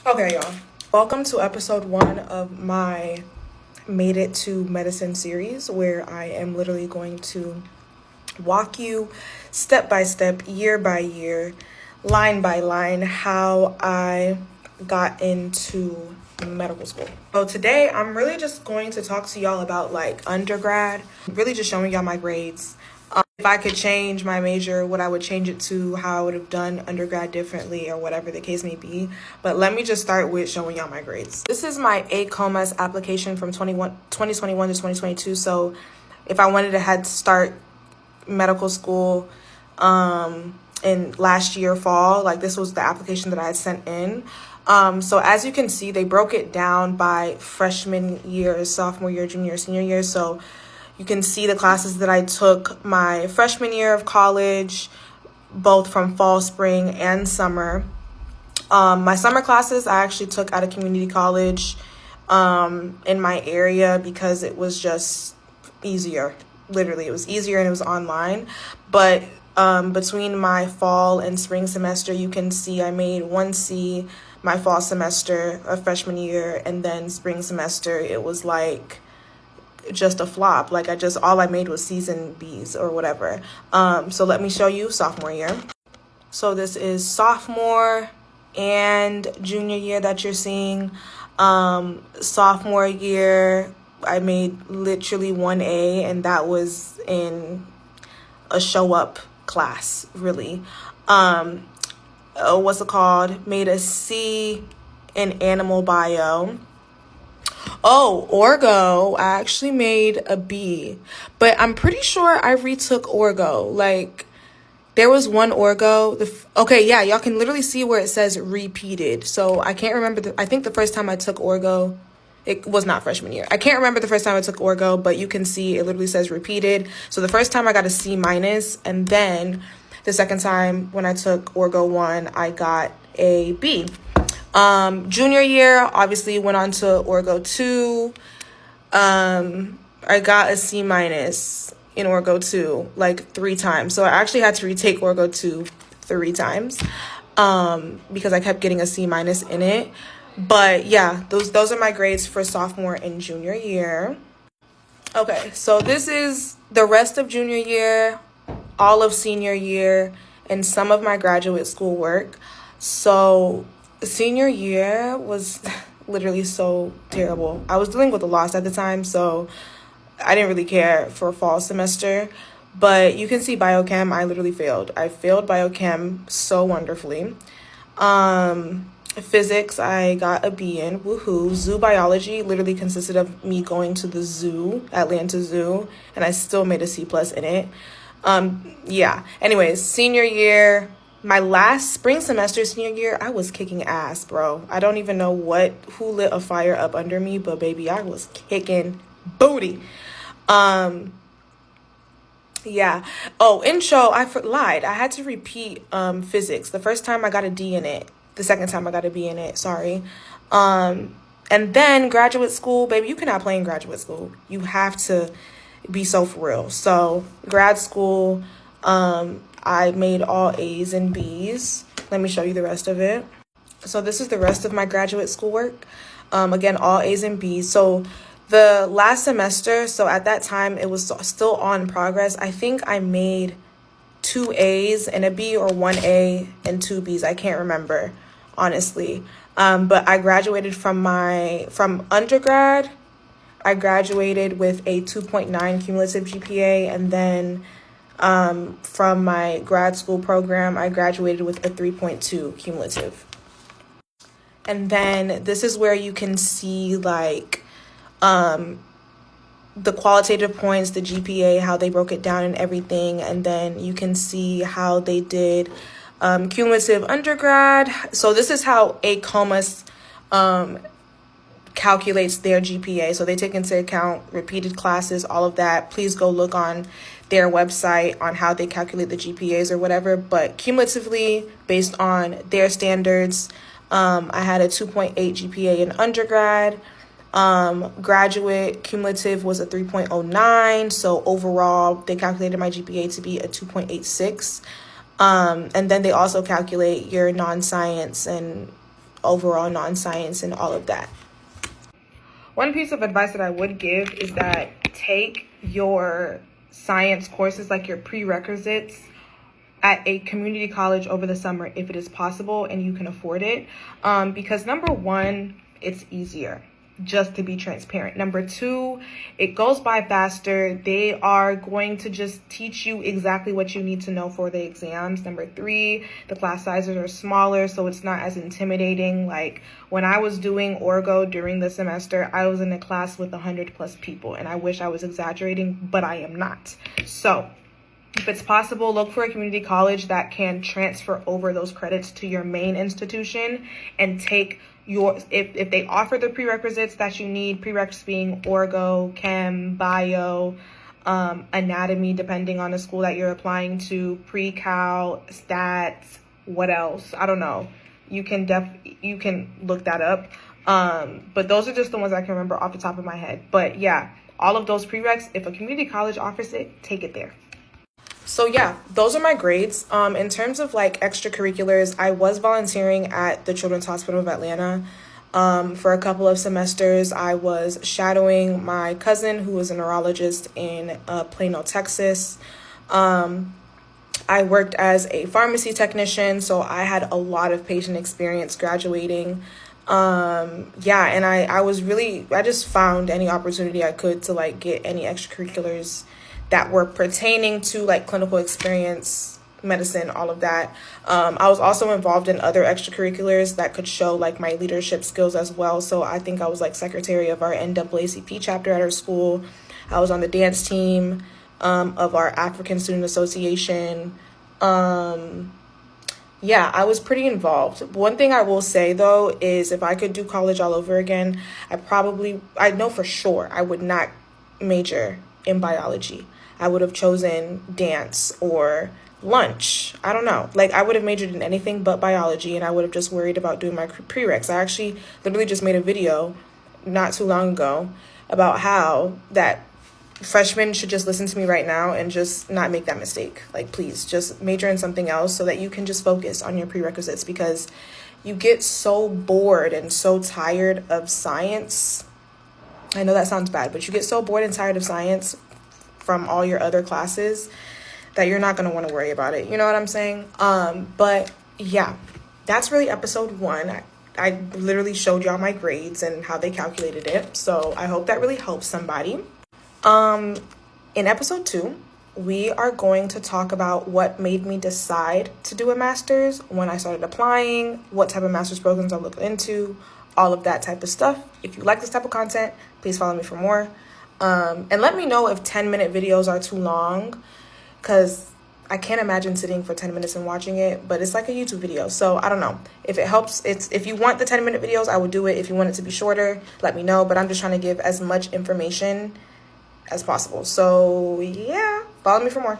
Okay, y'all. Welcome to episode 1 of my Made It to Medicine series, where I am literally going to walk you step by step, year by year, line by line, how I got into medical school. So today I'm really just going to talk to y'all about like undergrad, really just showing y'all my grades. If I could change my major, what I would change it to, how I would have done undergrad differently, or whatever the case may be. But let me just start with showing y'all my grades. This is my ACOMAS application from 2021 to 2022. So if I wanted to head start medical school in last year fall, like this was the application that I had sent in. So as you can see, they broke it down by freshman year, sophomore year, junior, senior year. So you can see the classes that I took my freshman year of college, both from fall, spring, and summer. My summer classes I actually took at a community college in my area because it was just easier. Literally, it was easier and it was online. But between my fall and spring semester, you can see I made 1C my fall semester of freshman year, and then spring semester, it was like just a flop. Like all I made was C's and B's or whatever. So let me show you sophomore year. So this is sophomore and junior year that you're seeing. Sophomore year, I made literally 1A, and that was in a show up class, really. What's it called? Made a C in animal bio. Oh, Orgo, I actually made a B, but I'm pretty sure I retook Orgo. Like, there was one Orgo. Okay, yeah, y'all can literally see where it says repeated. So I can't remember. I think the first time I took Orgo, it was not freshman year. I can't remember the first time I took Orgo, but you can see it literally says repeated. So the first time I got a C minus, and then the second time when I took Orgo 1, I got a B. Junior year, obviously went on to Orgo 2. I got a C minus in Orgo 2 like 3 times. So I actually had to retake Orgo 2 3 times because I kept getting a C minus in it. But yeah, those are my grades for sophomore and junior year. Okay, so this is the rest of junior year, all of senior year, and some of my graduate school work. So senior year was literally so terrible. I was dealing with a loss at the time, so I didn't really care for fall semester. But you can see biochem, I literally failed. I failed biochem so wonderfully. Physics, I got a B in. Woohoo. Zoo biology literally consisted of me going to the zoo, Atlanta Zoo, and I still made a C plus in it. Yeah. Anyways, senior year, my last spring semester, senior year, I was kicking ass, bro. I don't even know who lit a fire up under me, but baby, I was kicking booty. Yeah. Oh, intro, I lied. I had to repeat physics. The first time I got a D in it. The second time I got a B in it, sorry. And then graduate school, baby, you cannot play in graduate school. You have to be so for real. So grad school, I made all A's and B's. Let me show you the rest of it. So this is the rest of my graduate school work. Again, all A's and B's. So the last semester, so at that time, it was still on progress. I think I made 2 A's and a B, or 1 A and 2 B's. I can't remember, honestly. But I graduated from undergrad. I graduated with a 2.9 cumulative GPA, and then from my grad school program, I graduated with a 3.2 cumulative. And then this is where you can see like the qualitative points, the GPA, how they broke it down and everything. And then you can see how they did cumulative undergrad. So this is how ACOMAS calculates their GPA. So they take into account repeated classes, all of that. Please go look on their website on how they calculate the GPAs or whatever. But cumulatively, based on their standards, I had a 2.8 GPA in undergrad. Graduate cumulative was a 3.09. So overall, they calculated my GPA to be a 2.86. And then they also calculate your non-science and overall non-science and all of that. One piece of advice that I would give is that take your science courses, like your prerequisites, at a community college over the summer if it is possible and you can afford it. Because number one, it's easier, just to be transparent. Number two, it goes by faster. They are going to just teach you exactly what you need to know for the exams. Number three, the class sizes are smaller, so it's not as intimidating. Like when I was doing Orgo during the semester, I was in a class with 100+ people, and I wish I was exaggerating, but I am not. So if it's possible, look for a community college that can transfer over those credits to your main institution and take your, if they offer the prerequisites that you need, prereqs being Orgo, Chem, Bio, anatomy, depending on the school that you're applying to, pre-cal, stats, what else? I don't know. You can look that up. But those are just the ones I can remember off the top of my head. But yeah, all of those prereqs, if a community college offers it, take it there. So yeah, those are my grades. In terms of like extracurriculars, I was volunteering at the Children's Hospital of Atlanta. For a couple of semesters, I was shadowing my cousin who was a neurologist in Plano, Texas. I worked as a pharmacy technician, so I had a lot of patient experience graduating. Yeah, and I just found any opportunity I could to like get any extracurriculars that were pertaining to like clinical experience, medicine, all of that. I was also involved in other extracurriculars that could show like my leadership skills as well. So I think I was like secretary of our NAACP chapter at our school. I was on the dance team of our African Student Association. Yeah, I was pretty involved. One thing I will say though is if I could do college all over again, I know for sure I would not major in biology. I would have chosen dance or lunch. I don't know. Like I would have majored in anything but biology, and I would have just worried about doing my prereqs. I actually literally just made a video not too long ago about how that freshmen should just listen to me right now and just not make that mistake. Like please just major in something else so that you can just focus on your prerequisites, because you get so bored and so tired of science. I know that sounds bad, but you get so bored and tired of science from all your other classes that you're not going to want to worry about it. You know what I'm saying? But yeah, that's really episode 1. I literally showed y'all my grades and how they calculated it. So I hope that really helps somebody. In episode 2, we are going to talk about what made me decide to do a master's, when I started applying, what type of master's programs I looked into, all of that type of stuff. If you like this type of content, please follow me for more. And let me know if 10-minute videos are too long, because I can't imagine sitting for 10 minutes and watching it, but it's like a YouTube video. So I don't know. If it helps, if you want the 10-minute videos, I would do it. If you want it to be shorter, let me know. But I'm just trying to give as much information as possible. So yeah, follow me for more.